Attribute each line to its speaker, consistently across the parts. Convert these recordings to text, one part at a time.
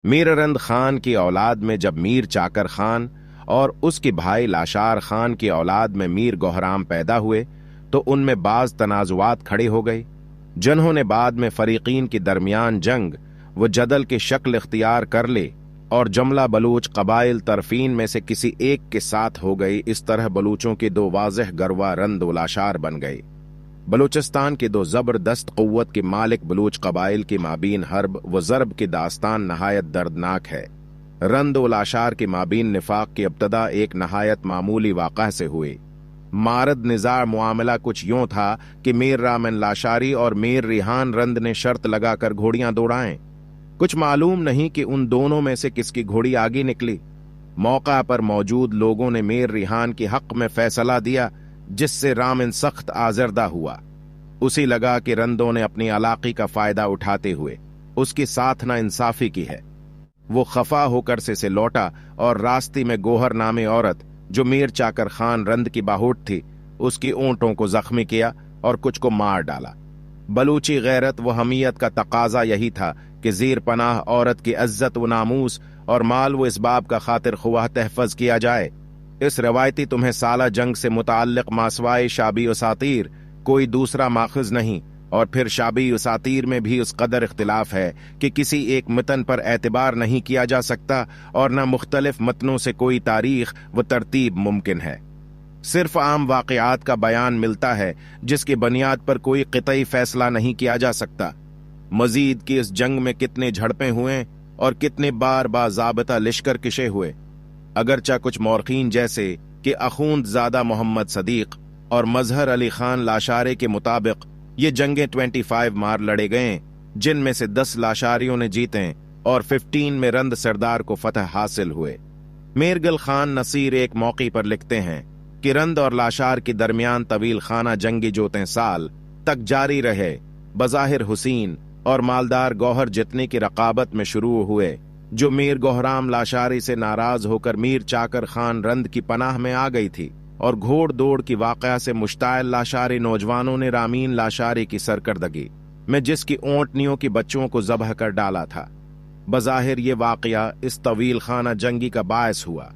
Speaker 1: میر رند خان کی اولاد میں جب میر چاکر خان اور اس کے بھائی لاشار خان کی اولاد میں میر گوہرام پیدا ہوئے تو ان میں بعض تنازعات کھڑے ہو گئے، جنہوں نے بعد میں فریقین کے درمیان جنگ و جدل کی شکل اختیار کر لے اور جملہ بلوچ قبائل طرفین میں سے کسی ایک کے ساتھ ہو گئی۔ اس طرح بلوچوں کے دو واضح گروہ رند و لاشار بن گئے۔ بلوچستان کے دو زبردست قوت کے مالک بلوچ قبائل کے مابین حرب و ضرب کی داستان نہایت دردناک ہے۔ رند و لاشار کے مابین نفاق کی ابتدا ایک نہایت معمولی واقعہ سے ہوئے۔ مارد نزاع معاملہ کچھ یوں تھا کہ میر رامن لاشاری اور میر ریحان رند نے شرط لگا کر گھوڑیاں دوڑائیں۔ کچھ معلوم نہیں کہ ان دونوں میں سے کس کی گھوڑی آگے نکلی۔ موقع پر موجود لوگوں نے میر ریحان کے حق میں فیصلہ دیا، جس سے رامن سخت آزردہ ہوا۔ اسی لگا کہ رندوں نے اپنی علاقے کا فائدہ اٹھاتے ہوئے اس کی ساتھ نا انصافی کی ہے۔ وہ خفا ہو کر سے لوٹا اور راستے میں گوہر نامی عورت جو میر چاکر خان رند کی باہوٹ تھی، اس کی اونٹوں کو زخمی کیا اور کچھ کو مار ڈالا۔ بلوچی غیرت و حمیت کا تقاضا یہی تھا کہ زیر پناہ عورت کی عزت و ناموس اور مال و اسباب کا خاطر خواہ تحفظ کیا جائے۔ اس روایتی تمہیں سالہ جنگ سے متعلق ماسوائے شابی اساطیر کوئی دوسرا ماخذ نہیں، اور پھر شابی اساطیر میں بھی اس قدر اختلاف ہے کہ کسی ایک متن پر اعتبار نہیں کیا جا سکتا، اور نہ مختلف متنوں سے کوئی تاریخ و ترتیب ممکن ہے۔ صرف عام واقعات کا بیان ملتا ہے جس کی بنیاد پر کوئی قطعی فیصلہ نہیں کیا جا سکتا۔ مزید کہ اس جنگ میں کتنے جھڑپیں ہوئیں اور کتنے بار باضابطہ لشکر کشے ہوئے۔ اگرچہ کچھ مورخین جیسے کہ اخوند زادہ محمد صدیق اور مظہر علی خان لاشارے کے مطابق یہ جنگیں 25 مار لڑے گئے، جن میں سے 10 لاشاریوں نے جیتیں اور 15 میں رند سردار کو فتح حاصل ہوئے۔ میرگل خان نصیر ایک موقع پر لکھتے ہیں کہ رند اور لاشار کے درمیان طویل خانہ جنگی جوتیں سال تک جاری رہے، بظاہر حسین اور مالدار گوہر جتنے کی رقابت میں شروع ہوئے، جو میر گوہرام لاشاری سے ناراض ہو کر میر چاکر خان رند کی پناہ میں آ گئی تھی، اور گھوڑ دوڑ کی واقعہ سے مشتعل لاشاری نوجوانوں نے رامین لاشاری کی سرکردگی میں جس کی اونٹنیوں کی بچوں کو ذبح کر ڈالا تھا۔ بظاہر یہ واقعہ اس طویل خانہ جنگی کا باعث ہوا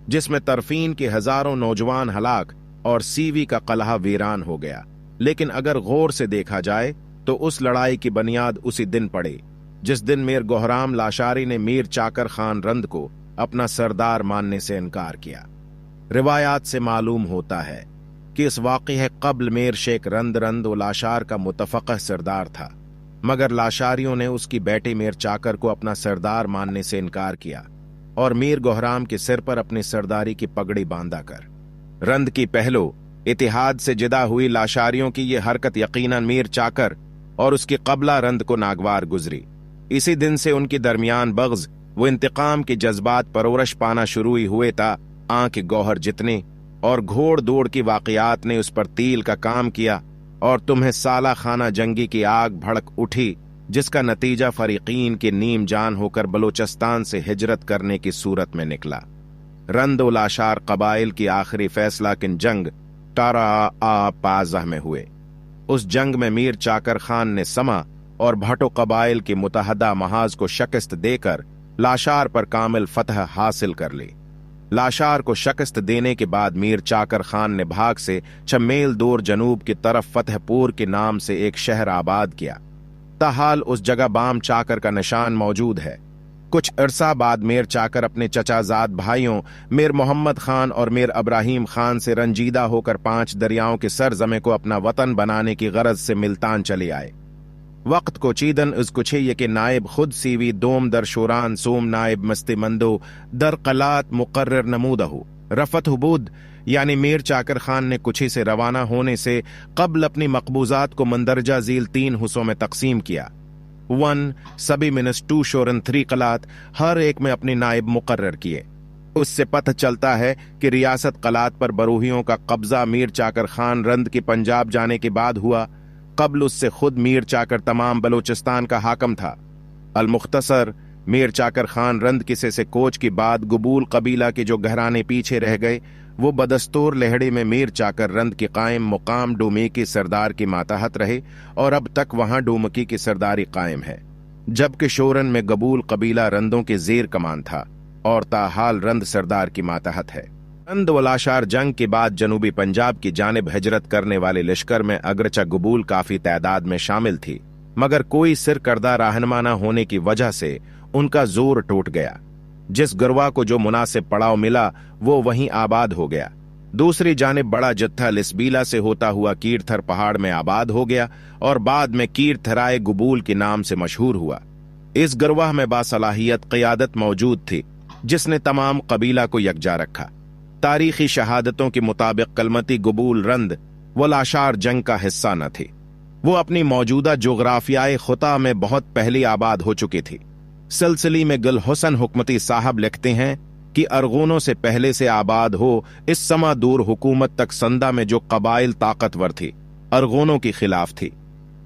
Speaker 1: جس میں طرفین کے ہزاروں نوجوان ہلاک اور سیوی کا قلعہ ویران ہو گیا، لیکن اگر غور سے دیکھا جائے تو اس لڑائی کی بنیاد اسی دن پڑی جس دن میر گوہرام لاشاری نے میر چاکر خان رند کو اپنا سردار ماننے سے انکار کیا۔ روایات سے معلوم ہوتا ہے کہ اس واقعہ قبل میر شیخ رند و لاشار کا متفقہ سردار تھا، مگر لاشاریوں نے اس کی بیٹی میر چاکر کو اپنا سردار ماننے سے انکار کیا اور میر گوہرام کے سر پر اپنی سرداری کی پگڑی باندھا کر رند کی پہلو اتحاد سے جدا ہوئی لاشاریوں کی یہ حرکت یقیناً میر چاکر اور اس کی قبلہ رند کو ناگوار گزری۔ اسی دن سے ان کے درمیان بغض و انتقام کے جذبات پرورش پانا شروع ہوئے تا آنکھ گوہر جتنے اور گھوڑ دوڑ کی واقعات نے اس پر تیل کا کام کیا، اور تمہیں سالہ خانہ جنگی کی آگ بھڑک اٹھی، جس کا نتیجہ فریقین کے نیم جان ہو کر بلوچستان سے ہجرت کرنے کی صورت میں نکلا۔ رند و لاشار قبائل کی آخری فیصلہ کن جنگ 1815 میں ہوئے۔ اس جنگ میں میر چاکر خان نے سما اور بھٹو قبائل کے متحدہ محاذ کو شکست دے کر لاشار پر کامل فتح حاصل کر لی۔ لاشار کو شکست دینے کے بعد میر چاکر خان نے بھاگ سے 6 میل دور جنوب کی طرف فتح پور کے نام سے ایک شہر آباد کیا۔ تاحال اس جگہ بام چاکر کا نشان موجود ہے۔ کچھ عرصہ بعد میر چاکر اپنے چچا زاد بھائیوں میر محمد خان اور میر ابراہیم خان سے رنجیدہ ہو کر 5 دریاؤں کے سرزمے کو اپنا وطن بنانے کی غرض سے ملتان چلے آئے۔ وقت کو چیدن از کچھے یہ کہ نائب خود سیوی دوم در شوران سوم نائب مستی مندو در قلات مقرر نمودہ رفت حبود، یعنی میر چاکر خان نے کچھی سے روانہ ہونے سے قبل اپنی مقبوضات کو مندرجہ ذیل 3 حصوں میں تقسیم کیا۔ 1 سبھی منس 2 شورن 3 قلات، ہر ایک میں اپنی نائب مقرر کیے۔ اس سے پتہ چلتا ہے کہ ریاست قلات پر بروہیوں کا قبضہ میر چاکر خان رند کی پنجاب جانے کے بعد ہوا، قبل اس سے خود میر چاکر تمام بلوچستان کا حاکم تھا۔ المختصر، میر چاکر خان رند کسے سے کوچ کی بعد گبول قبیلہ کے جو گھرانے پیچھے رہ گئے، وہ بدستور لہڑی میں میر چاکر رند کی قائم مقام ڈومیکی سردار کی ماتحت رہے، اور اب تک وہاں ڈومکی کی سرداری قائم ہے۔ जबकि शोरन में गबूल कबीला रंदों के जेर कमान था और ताहाल रंद सरदार की मातहत है। रंद व लाशार जंग के बाद जनूबी पंजाब की जानिब हिजरत करने वाले लश्कर में अगरचा गबूल काफी तादाद में शामिल थी, मगर कोई सिर करदा रहनुमा न होने की वजह से उनका जोर टूट गया। जिस गरवा को जो मुनासिब पड़ाव मिला वो वहीं आबाद हो गया। दूसरी जानिब बड़ा जत्था लिस्बीला से होता हुआ कीरथर पहाड़ में आबाद हो गया और बाद में कीरथराए गबूल के नाम से मशहूर हुआ। इस गरवाह में बासलाहियत क़यादत मौजूद थी जिसने तमाम कबीला को यकजा रखा। तारीखी शहादतों के मुताबिक कलमती गबूल रंद व लाशार जंग का हिस्सा न थी। वो अपनी मौजूदा जोग्राफियाई खुता में बहुत पहले आबाद हो चुकी थी। सिलसिले में गुल हुसन हुकमती साहब लिखते हैं कि अरगूनों से पहले से आबाद हो इस समा दूर हुकूमत तक संदा में जो कबाइल ताकतवर थी अरगूनों के खिलाफ थी।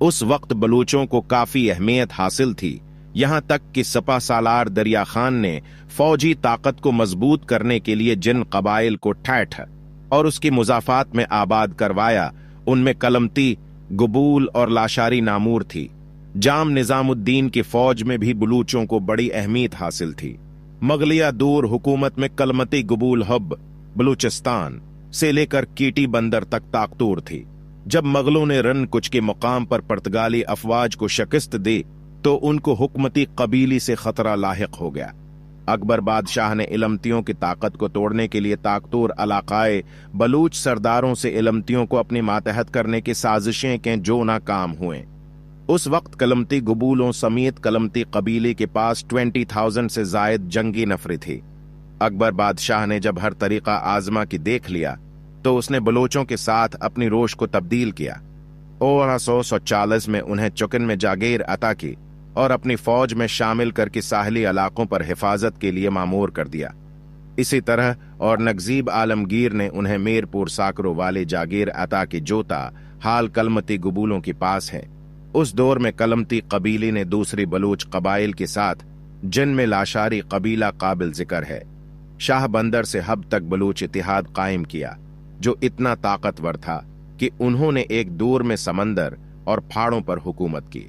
Speaker 1: उस वक्त बलूचों को काफी अहमियत हासिल थी, यहाँ तक कि सपा सालार दरिया खान ने फौजी ताकत को मजबूत करने के लिए जिन कबाइल को ठैठ और उसकी मुजाफात में आबाद करवाया उनमें कलमती, गबूल और लाशारी नामूर थी। जाम निजामुद्दीन की फौज में भी बलूचों को बड़ी अहमियत हासिल थी। मगलिया दूर हुकूमत में कलमती गबूल हब बलूचिस्तान से लेकर कीटी बंदर तक ताकतूर थी। जब मगलों ने रन कुछ के मुकाम पर पुर्तगाली अफवाज को शिकस्त दी तो उनको हुकमती कबीली से खतरा लाहिक हो गया। अकबर बादशाह ने इलमतियों की ताकत को तोड़ने के लिए ताकतूर इलाकाए बलूच सरदारों से इलमतियों को अपने मातहत करने की साजिशें के जो नाकाम हुए। उस वक्त कलमती गबूलों समेत कलमती कबीले के पास 20,000 से जायद जंगी नफरी थी। अकबर बादशाह ने जब हर तरीका आजमा की देख लिया तो उसने बलोचों के साथ अपनी रोश को तब्दील किया। 1640 में उन्हें चुकन में जागीर अता की और अपनी फौज में शामिल करके साहली इलाकों पर हिफाजत के लिए मामूर कर दिया। इसी तरह और नगजीब आलमगीर ने उन्हें मीरपुर साकरो वाले जागीर अता की जोता हाल कलमती गबूलों के पास है। उस दौर में कलमती कबीले ने दूसरी बलूच कबाइल के साथ, जिनमें लाशारी कबीला काबिल जिक्र है, शाह बंदर से हब तक बलूच इतिहाद कायम किया, जो इतना ताकतवर था कि उन्होंने एक दूर में समंदर और पहाड़ों पर हुकूमत की।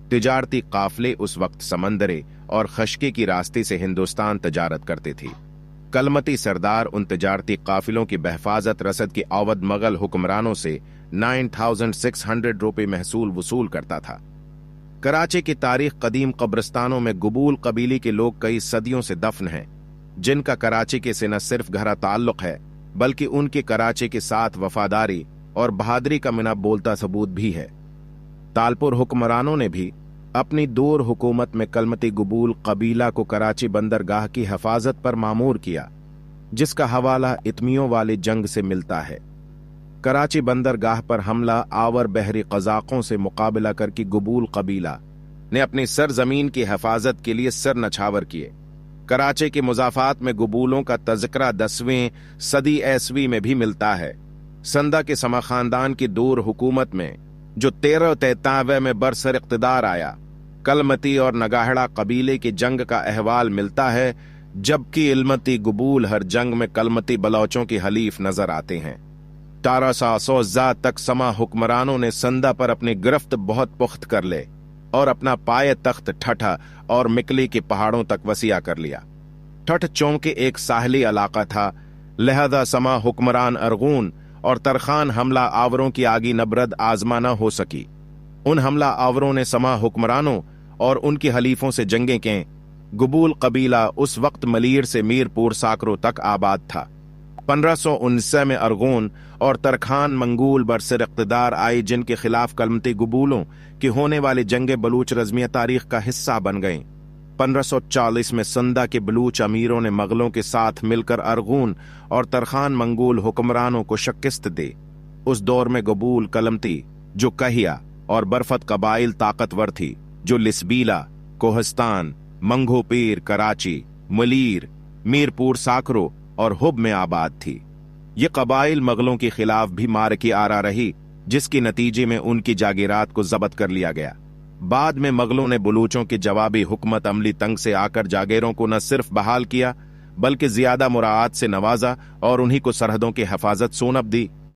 Speaker 1: तिजारती काफले उस वक्त समंदरे और खशके की रास्ते से हिंदुस्तान तजारत करते थे। कलमती सरदार उन तिजारती काफिलों की बहफाजत रसद की अवध मगल हुक्मरानों से 9,600 रुपये महसूल वसूल करता था। कराची की तारीख कदीम कब्रिस्तानों में गबूल कबीले के लोग कई सदियों से दफन हैं, जिनका कराची के से न सिर्फ गहरा ताल्लुक है बल्कि उनकी कराची के साथ वफादारी और बहादुरी का मिना बोलता सबूत भी है। तालपुर हुक्मरानों ने भी अपनी दूर हुकूमत में कलमती गबूल कबीला को कराची बंदरगाह की हिफाजत पर मामूर किया, जिसका हवाला इतमियों वाली जंग से मिलता है। कराची बंदरगाह पर हमला आवर बहरी कजाकों से मुकाबला करके गबूल कबीला ने अपनी सरजमीन की हिफाजत के लिए सर नछावर किए। कराची के मुजाफात में गबूलों का तज़किरा 10वीं सदी ईस्वी में भी मिलता है। संदा के समा खानदान की दूर हुकूमत में जो 1393 में बरसर इक़्तिदार आया, कलमती और नगाहड़ा कबीले की जंग का अहवाल मिलता है, जबकि इल्मती गबूल हर जंग में कलमती बलोचों की हलीफ नजर आते हैं। 1300 तक समा हुक्मरानों ने संदा पर अपनी गिरफ्त बहुत पुख्त कर ले और अपना पाए तख्त ठठा और मिकली के पहाड़ों तक वसिया कर लिया। ठठ चौंके एक साहली इलाका था, लिहाजा समा हुक्मरान अरगून और तरखान हमला आवरों की आगी नबरद आजमा न हो सकी। उन हमला आवरों ने समा हुक्मरानों और उनकी हलीफों से जंगें की। गबूल कबीला उस वक्त मलीर से मीरपुर साकरो तक आबाद था। 1519 में अरगून और तरखान मंगूल बरसर इक़्तिदार आए, जिनके खिलाफ कलमती गबूलों की होने वाली जंगे बलूच रज़मिया तारीख का हिस्सा बन गईं। 1540 में संदा के बलूच अमीरों ने मगलों के साथ मिलकर अरगून और तरखान मंगूल हुक्मरानों को शिकस्त दी। उस दौर में गबूल कलमती जो कहिया और बरफत कबाइल ताकतवर थी, जो लिस्बीला, कोहिस्तान, मंगो पीर, कराची, मलीर, मीरपुर साकरो और हुब में आबाद थी। ये कबाइल मगलों के खिलाफ भी मार की आरा रही, जिसके नतीजे में उनकी जागीरात को जब्त कर लिया गया। बाद में मगलों ने बलूचों की जवाबी हुकमत अमली तंग से आकर जागीरों को न सिर्फ बहाल किया बल्कि ज्यादा मुराआत से नवाजा और उन्हीं को सरहदों की हिफाजत सोनब दी।